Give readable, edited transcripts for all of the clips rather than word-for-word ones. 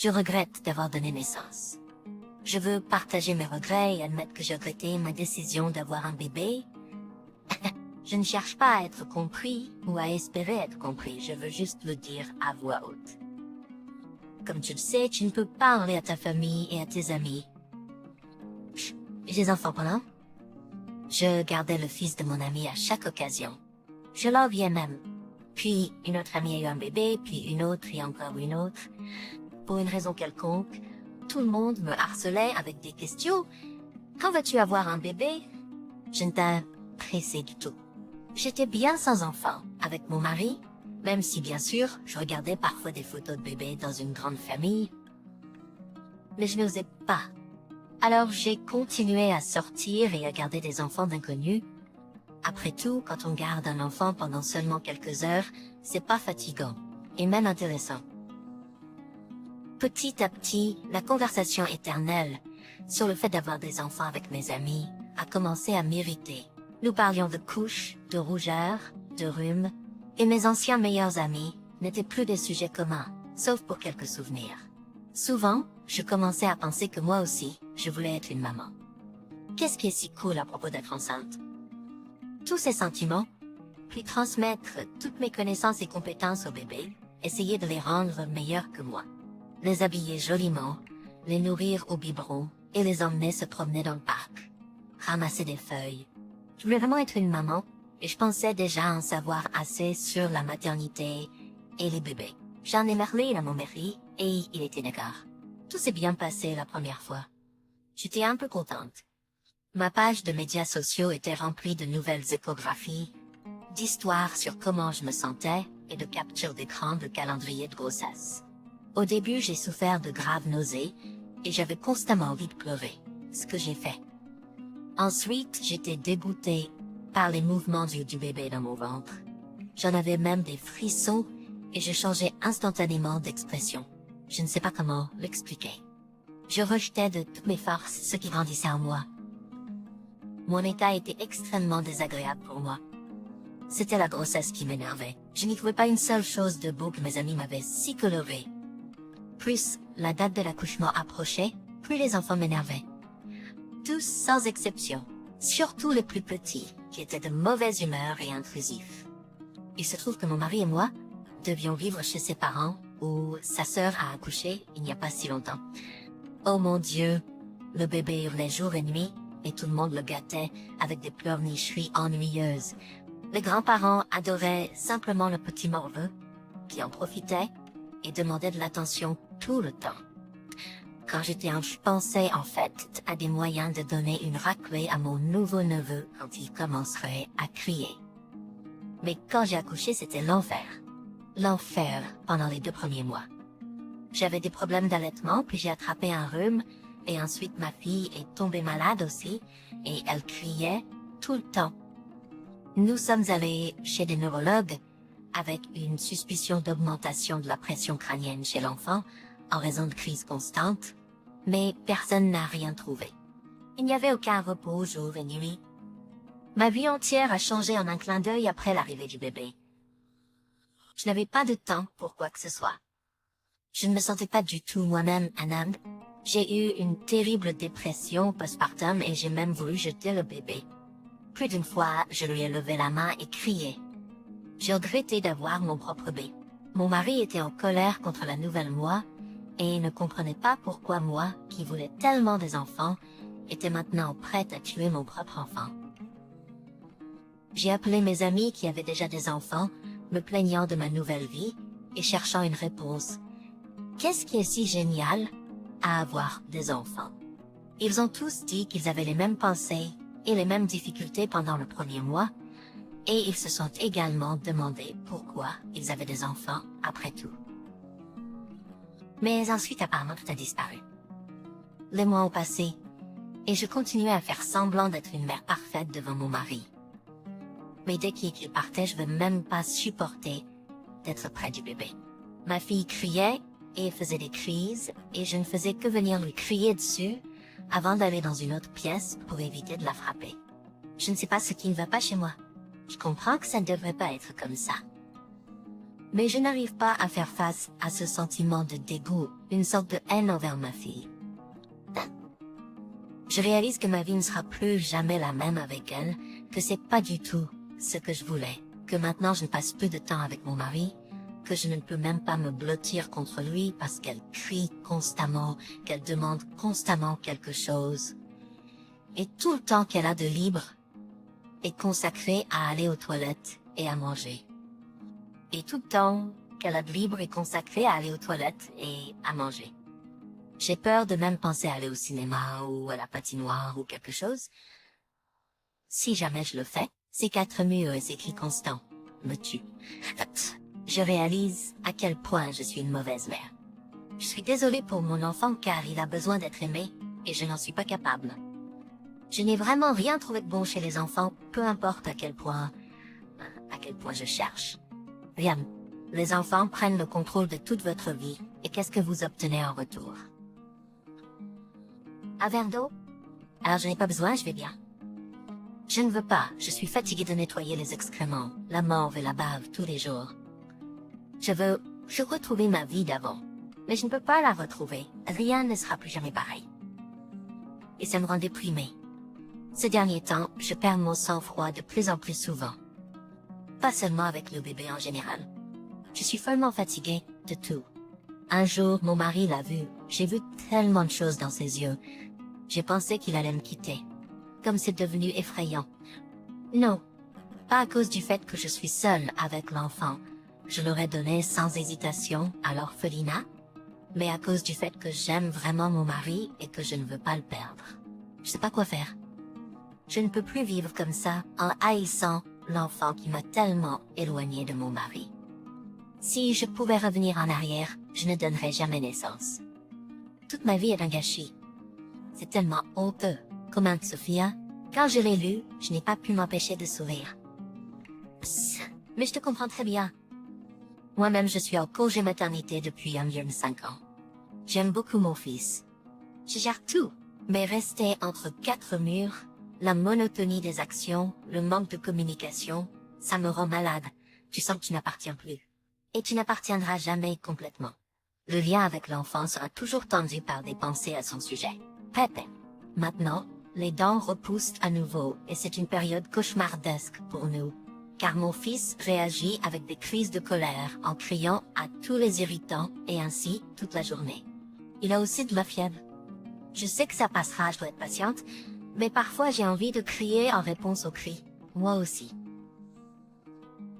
Je regrette d'avoir donné naissance. Je veux partager mes regrets et admettre que j'ai regretté ma décision d'avoir un bébé. Je ne cherche pas à être compris ou à espérer être compris, je veux juste le dire à voix haute. Comme tu le sais, tu ne peux pas parler à ta famille et à tes amis. J'ai des enfants pendant. Je gardais le fils de mon ami à chaque occasion. Je l'enviais même. Puis une autre amie a eu un bébé, puis une autre et encore une autre. Pour une raison quelconque, tout le monde me harcelait avec des questions. Quand vas-tu avoir un bébé? Je ne t'intéressais du tout. J'étais bien sans enfant avec mon mari, même si bien sûr, je regardais parfois des photos de bébés dans une grande famille. Mais je n'osais pas. Alors j'ai continué à sortir et à garder des enfants d'inconnus. Après tout, quand on garde un enfant pendant seulement quelques heures, c'est pas fatigant, et même intéressant. Petit à petit, la conversation éternelle sur le fait d'avoir des enfants avec mes amis a commencé à m'irriter. Nous parlions de couches, de rougeurs, de rhume, et mes anciens meilleurs amis n'étaient plus des sujets communs, sauf pour quelques souvenirs. Souvent, je commençais à penser que moi aussi, je voulais être une maman. Qu'est-ce qui est si cool à propos d'être enceinte? Tous ces sentiments, puis transmettre toutes mes connaissances et compétences au bébé, essayer de les rendre meilleurs que moi. Les habiller joliment, les nourrir au biberon et les emmener se promener dans le parc. Ramasser des feuilles. Je voulais vraiment être une maman et je pensais déjà en savoir assez sur la maternité et les bébés. J'en ai parlé à mon mari et il était d'accord. Tout s'est bien passé la première fois. J'étais un peu contente. Ma page de médias sociaux était remplie de nouvelles échographies, d'histoires sur comment je me sentais et de captures d'écran de calendrier de grossesse. Au début, j'ai souffert de graves nausées et j'avais constamment envie de pleurer, ce que j'ai fait. Ensuite, j'étais dégoûtée par les mouvements du bébé dans mon ventre. J'en avais même des frissons et je changeais instantanément d'expression. Je ne sais pas comment l'expliquer. Je rejetais de toutes mes forces ce qui grandissait en moi. Mon état était extrêmement désagréable pour moi. C'était la grossesse qui m'énervait. Je n'y trouvais pas une seule chose de beau que mes amis m'avaient si coloré. Plus la date de l'accouchement approchait, plus les enfants m'énervaient. Tous sans exception, surtout les plus petits, qui étaient de mauvaise humeur et intrusifs. Il se trouve que mon mari et moi devions vivre chez ses parents, où sa sœur a accouché il n'y a pas si longtemps. Oh mon Dieu, le bébé hurlait jour et nuit, et tout le monde le gâtait avec des pleurnicheries ennuyeuses. Les grands-parents adoraient simplement le petit morveux, qui en profitait et demandait de l'attention tout le temps. Quand j'étais je pensais en fait à des moyens de donner une raclée à mon nouveau neveu quand il commencerait à crier. Mais quand j'ai accouché, c'était l'enfer. L'enfer pendant les 2 premiers mois. J'avais des problèmes d'allaitement, puis j'ai attrapé un rhume, et ensuite ma fille est tombée malade aussi, et elle criait tout le temps. Nous sommes allés chez des neurologues avec une suspicion d'augmentation de la pression crânienne chez l'enfant en raison de crises constantes, mais personne n'a rien trouvé. Il n'y avait aucun repos jour et nuit. Ma vie entière a changé en un clin d'œil après l'arrivée du bébé. Je n'avais pas de temps pour quoi que ce soit. Je ne me sentais pas du tout moi-même un âme. J'ai eu une terrible dépression postpartum et j'ai même voulu jeter le bébé. Plus d'une fois, je lui ai levé la main et crié. J'ai regretté d'avoir mon propre bébé. Mon mari était en colère contre la nouvelle moi et ne comprenait pas pourquoi moi, qui voulais tellement des enfants, était maintenant prête à tuer mon propre enfant. J'ai appelé mes amis qui avaient déjà des enfants, me plaignant de ma nouvelle vie et cherchant une réponse. Qu'est-ce qui est si génial à avoir des enfants? Ils ont tous dit qu'ils avaient les mêmes pensées et les mêmes difficultés pendant le premier mois, et ils se sont également demandé pourquoi ils avaient des enfants après tout. Mais ensuite, apparemment, tout a disparu. Les mois ont passé, et je continuais à faire semblant d'être une mère parfaite devant mon mari. Mais dès qu'il partait, je ne veux même pas supporter d'être près du bébé. Ma fille criait et faisait des crises, et je ne faisais que venir lui crier dessus avant d'aller dans une autre pièce pour éviter de la frapper. Je ne sais pas ce qui ne va pas chez moi. Je comprends que ça ne devrait pas être comme ça. Mais je n'arrive pas à faire face à ce sentiment de dégoût, une sorte de haine envers ma fille. Je réalise que ma vie ne sera plus jamais la même avec elle, que c'est pas du tout ce que je voulais, que maintenant je ne passe plus de temps avec mon mari, que je ne peux même pas me blottir contre lui parce qu'elle crie constamment, qu'elle demande constamment quelque chose. Et tout le temps qu'elle a de libre est consacré à aller aux toilettes et à manger. Et tout le temps qu'elle a de libre est consacré à aller aux toilettes et à manger. J'ai peur de même penser à aller au cinéma ou à la patinoire ou quelque chose. Si jamais je le fais, ces 4 murs et ces cris constants me tuent. Je réalise à quel point je suis une mauvaise mère. Je suis désolée pour mon enfant car il a besoin d'être aimé et je n'en suis pas capable. Je n'ai vraiment rien trouvé de bon chez les enfants, peu importe à quel point je cherche. Rien. Les enfants prennent le contrôle de toute votre vie et qu'est-ce que vous obtenez en retour? Un verre d'eau? Alors je n'ai pas besoin, je vais bien. Je ne veux pas, je suis fatiguée de nettoyer les excréments, la morve et la bave tous les jours. Je veux retrouver ma vie d'avant, mais je ne peux pas la retrouver, rien ne sera plus jamais pareil. Et ça me rend déprimée. Ces derniers temps, je perds mon sang-froid de plus en plus souvent. Pas seulement avec le bébé en général. Je suis follement fatiguée de tout. Un jour, mon mari l'a vu, j'ai vu tellement de choses dans ses yeux. J'ai pensé qu'il allait me quitter. Comme c'est devenu effrayant. Non, pas à cause du fait que je suis seule avec l'enfant. Je l'aurais donné sans hésitation à l'orphelinat, mais à cause du fait que j'aime vraiment mon mari et que je ne veux pas le perdre. Je sais pas quoi faire. Je ne peux plus vivre comme ça en haïssant l'enfant qui m'a tellement éloignée de mon mari. Si je pouvais revenir en arrière, je ne donnerais jamais naissance. Toute ma vie est un gâchis. C'est tellement honteux. Commente Sophia. Quand je l'ai lu, je n'ai pas pu m'empêcher de sourire. Psst, mais je te comprends très bien. Moi-même je suis en congé maternité depuis environ 5 ans. J'aime beaucoup mon fils. Je gère tout, mais rester entre 4 murs, la monotonie des actions, le manque de communication, ça me rend malade. Tu sens que tu n'appartiens plus. Et tu n'appartiendras jamais complètement. Le lien avec l'enfant sera toujours tendu par des pensées à son sujet. Pepe. Maintenant, les dents repoussent à nouveau et c'est une période cauchemardesque pour nous. Car mon fils réagit avec des crises de colère en criant à tous les irritants et ainsi toute la journée. Il a aussi de la fièvre. Je sais que ça passera, je dois être patiente, mais parfois j'ai envie de crier en réponse aux cris. Moi aussi.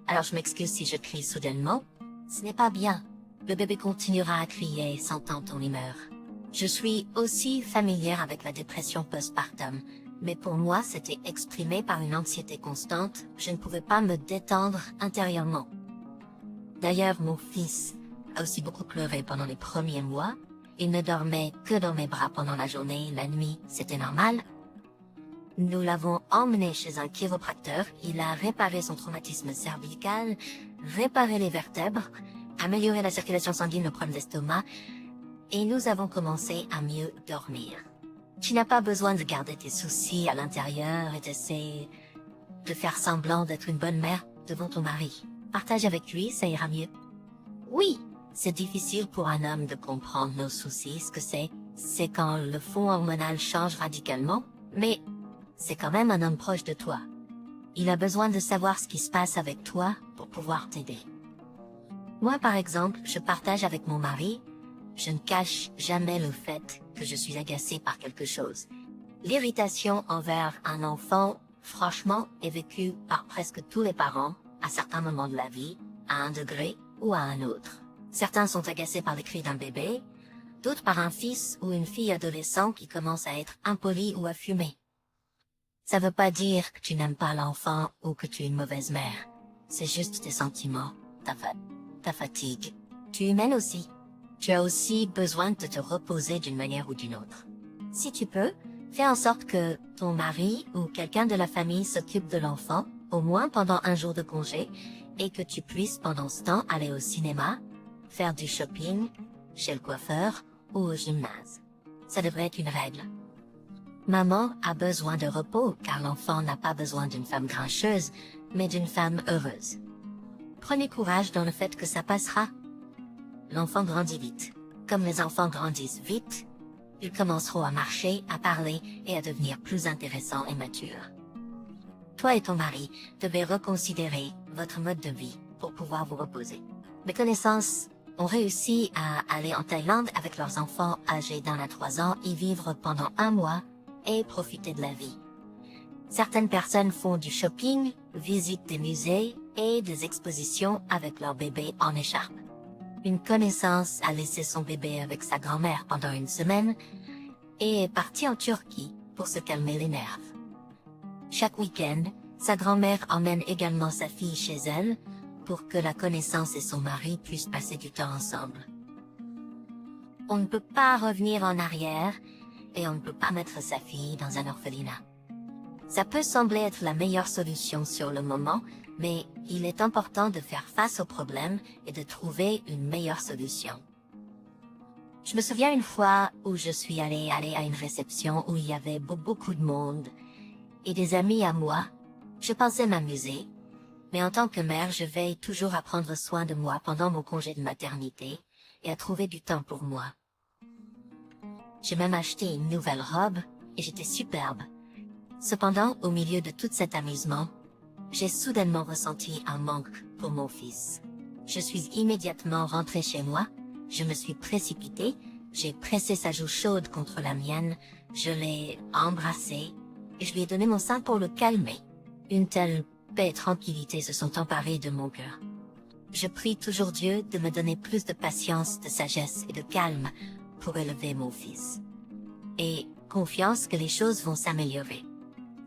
Alors je m'excuse si je crie soudainement. Ce n'est pas bien. Le bébé continuera à crier, sentant ton humeur. Je suis aussi familière avec la dépression postpartum, mais pour moi c'était exprimé par une anxiété constante, je ne pouvais pas me détendre intérieurement. D'ailleurs, mon fils a aussi beaucoup pleuré pendant les premiers mois, il ne dormait que dans mes bras pendant la journée, la nuit, c'était normal. Nous l'avons emmené chez un chiropracteur, il a réparé son traumatisme cervical, réparé les vertèbres, amélioré la circulation sanguine, le problème d'estomac, et nous avons commencé à mieux dormir. Tu n'as pas besoin de garder tes soucis à l'intérieur et d'essayer de faire semblant d'être une bonne mère devant ton mari. Partage avec lui, ça ira mieux. Oui, c'est difficile pour un homme de comprendre nos soucis, ce que c'est quand le fond hormonal change radicalement, mais c'est quand même un homme proche de toi. Il a besoin de savoir ce qui se passe avec toi pour pouvoir t'aider. Moi, par exemple, je partage avec mon mari. Je ne cache jamais le fait que je suis agacée par quelque chose. L'irritation envers un enfant, franchement, est vécue par presque tous les parents, à certains moments de la vie, à un degré ou à un autre. Certains sont agacés par les cris d'un bébé, d'autres par un fils ou une fille adolescent qui commence à être impoli ou à fumer. Ça veut pas dire que tu n'aimes pas l'enfant ou que tu es une mauvaise mère. C'est juste tes sentiments, ta fatigue. Tu es humaine aussi. Tu as aussi besoin de te reposer d'une manière ou d'une autre. Si tu peux, fais en sorte que ton mari ou quelqu'un de la famille s'occupe de l'enfant, au moins pendant un jour de congé, et que tu puisses pendant ce temps aller au cinéma, faire du shopping, chez le coiffeur ou au gymnase. Ça devrait être une règle. Maman a besoin de repos car l'enfant n'a pas besoin d'une femme grincheuse, mais d'une femme heureuse. Prenez courage dans le fait que ça passera. L'enfant grandit vite. Comme les enfants grandissent vite, ils commenceront à marcher, à parler et à devenir plus intéressants et matures. Toi et ton mari devez reconsidérer votre mode de vie pour pouvoir vous reposer. Mes connaissances ont réussi à aller en Thaïlande avec leurs enfants âgés d'1 à 3 ans, y vivre pendant 1 mois et profiter de la vie. Certaines personnes font du shopping, visitent des musées et des expositions avec leur bébé en écharpe. Une connaissance a laissé son bébé avec sa grand-mère pendant 1 semaine et est partie en Turquie pour se calmer les nerfs. Chaque week-end, sa grand-mère emmène également sa fille chez elle pour que la connaissance et son mari puissent passer du temps ensemble. On ne peut pas revenir en arrière et on ne peut pas mettre sa fille dans un orphelinat. Ça peut sembler être la meilleure solution sur le moment, mais il est important de faire face au problème et de trouver une meilleure solution. Je me souviens une fois où je suis allée à une réception où il y avait beaucoup de monde et des amis à moi. Je pensais m'amuser, mais en tant que mère, je veille toujours à prendre soin de moi pendant mon congé de maternité et à trouver du temps pour moi. J'ai même acheté une nouvelle robe et j'étais superbe. Cependant, au milieu de tout cet amusement, j'ai soudainement ressenti un manque pour mon fils. Je suis immédiatement rentrée chez moi, je me suis précipitée, j'ai pressé sa joue chaude contre la mienne, je l'ai embrassé et je lui ai donné mon sein pour le calmer. Une telle paix et tranquillité se sont emparées de mon cœur. Je prie toujours Dieu de me donner plus de patience, de sagesse et de calme pour élever mon fils. Et confiance que les choses vont s'améliorer.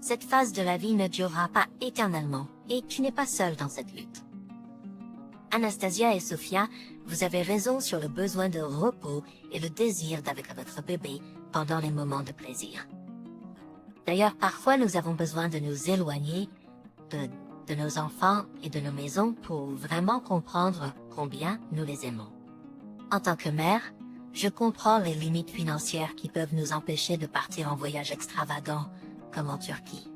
Cette phase de la vie ne durera pas éternellement, et tu n'es pas seul dans cette lutte. Anastasia et Sophia, vous avez raison sur le besoin de repos et le désir d'avec votre bébé pendant les moments de plaisir. D'ailleurs, parfois nous avons besoin de nous éloigner de nos enfants et de nos maisons pour vraiment comprendre combien nous les aimons. En tant que mère, je comprends les limites financières qui peuvent nous empêcher de partir en voyage extravagant, comme en Turquie.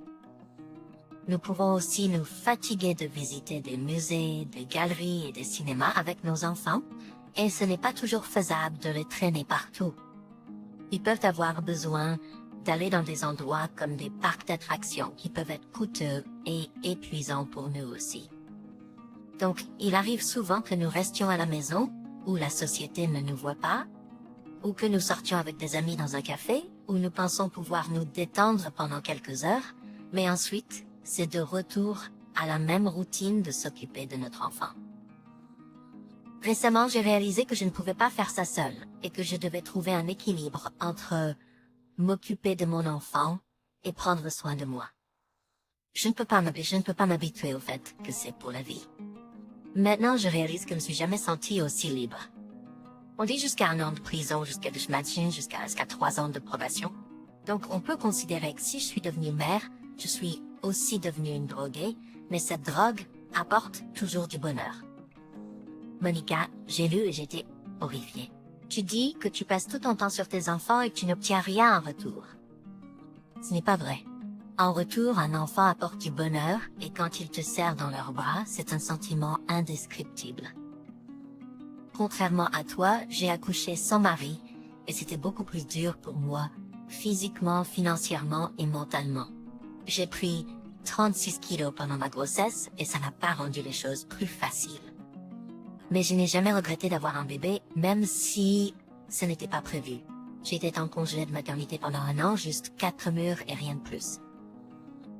Nous pouvons aussi nous fatiguer de visiter des musées, des galeries et des cinémas avec nos enfants, et ce n'est pas toujours faisable de les traîner partout. Ils peuvent avoir besoin d'aller dans des endroits comme des parcs d'attractions qui peuvent être coûteux et épuisants pour nous aussi. Donc, il arrive souvent que nous restions à la maison, où la société ne nous voit pas, ou que nous sortions avec des amis dans un café, où nous pensons pouvoir nous détendre pendant quelques heures, mais ensuite, c'est de retour à la même routine de s'occuper de notre enfant. Récemment, j'ai réalisé que je ne pouvais pas faire ça seule, et que je devais trouver un équilibre entre m'occuper de mon enfant et prendre soin de moi. Je ne peux pas m'habituer au fait que c'est pour la vie. Maintenant, je réalise que je ne me suis jamais sentie aussi libre. On dit jusqu'à 1 an de prison, jusqu'à 3 ans de probation. Donc on peut considérer que si je suis devenue mère, je suis aussi devenue une droguée, mais cette drogue apporte toujours du bonheur. Monica, j'ai lu et j'étais horrifiée. Tu dis que tu passes tout ton temps sur tes enfants et que tu n'obtiens rien en retour. Ce n'est pas vrai. En retour, un enfant apporte du bonheur et quand il te serre dans leurs bras, c'est un sentiment indescriptible. Contrairement à toi, j'ai accouché sans mari et c'était beaucoup plus dur pour moi, physiquement, financièrement et mentalement. J'ai pris 36 kilos pendant ma grossesse et ça n'a pas rendu les choses plus faciles. Mais je n'ai jamais regretté d'avoir un bébé, même si ce n'était pas prévu. J'étais en congé de maternité pendant 1 an, juste 4 murs et rien de plus.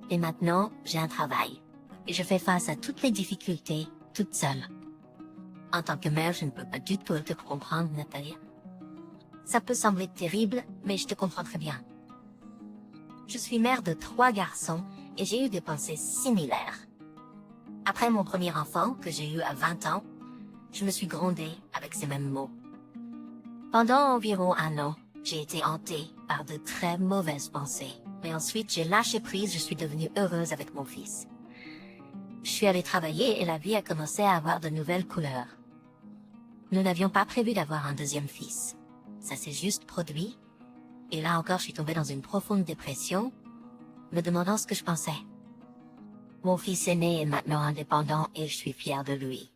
Et maintenant, j'ai un travail. Et je fais face à toutes les difficultés, toute seule. En tant que mère, je ne peux pas du tout te comprendre, Nathalie. Ça peut sembler terrible, mais je te comprends très bien. Je suis mère de 3 garçons et j'ai eu des pensées similaires. Après mon premier enfant, que j'ai eu à 20 ans, je me suis grondée avec ces mêmes mots. Pendant environ 1 an, j'ai été hantée par de très mauvaises pensées. Mais ensuite, j'ai lâché prise, je suis devenue heureuse avec mon fils. Je suis allée travailler et la vie a commencé à avoir de nouvelles couleurs. Nous n'avions pas prévu d'avoir un 2e fils. Ça s'est juste produit. Et là encore, je suis tombée dans une profonde dépression, me demandant ce que je pensais. Mon fils aîné est maintenant indépendant et je suis fière de lui.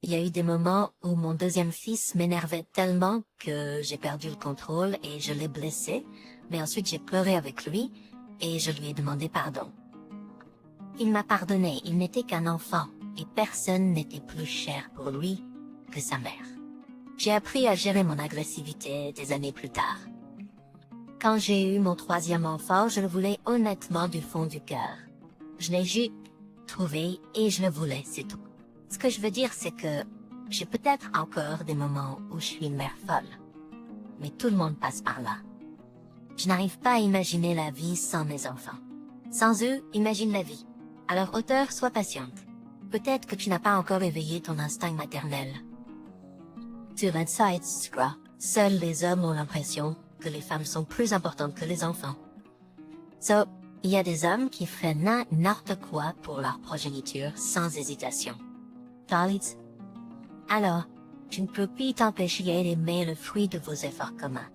Il y a eu des moments où mon deuxième fils m'énervait tellement que j'ai perdu le contrôle et je l'ai blessé, mais ensuite j'ai pleuré avec lui et je lui ai demandé pardon. Il m'a pardonné, il n'était qu'un enfant et personne n'était plus cher pour lui que sa mère. J'ai appris à gérer mon agressivité des années plus tard. Quand j'ai eu mon troisième enfant, je le voulais honnêtement du fond du cœur. Je l'ai juste trouvé et je le voulais, c'est tout. Ce que je veux dire, c'est que j'ai peut-être encore des moments où je suis une mère folle. Mais tout le monde passe par là. Je n'arrive pas à imaginer la vie sans mes enfants. Sans eux, imagine la vie. Alors auteur, sois patiente. Peut-être que tu n'as pas encore éveillé ton instinct maternel. Sur Inside Scra, seuls les hommes ont l'impression que les femmes sont plus importantes que les enfants. Il y a des hommes qui feraient n'importe quoi pour leur progéniture sans hésitation. Alors, tu ne peux plus t'empêcher d'aimer le fruit de vos efforts communs.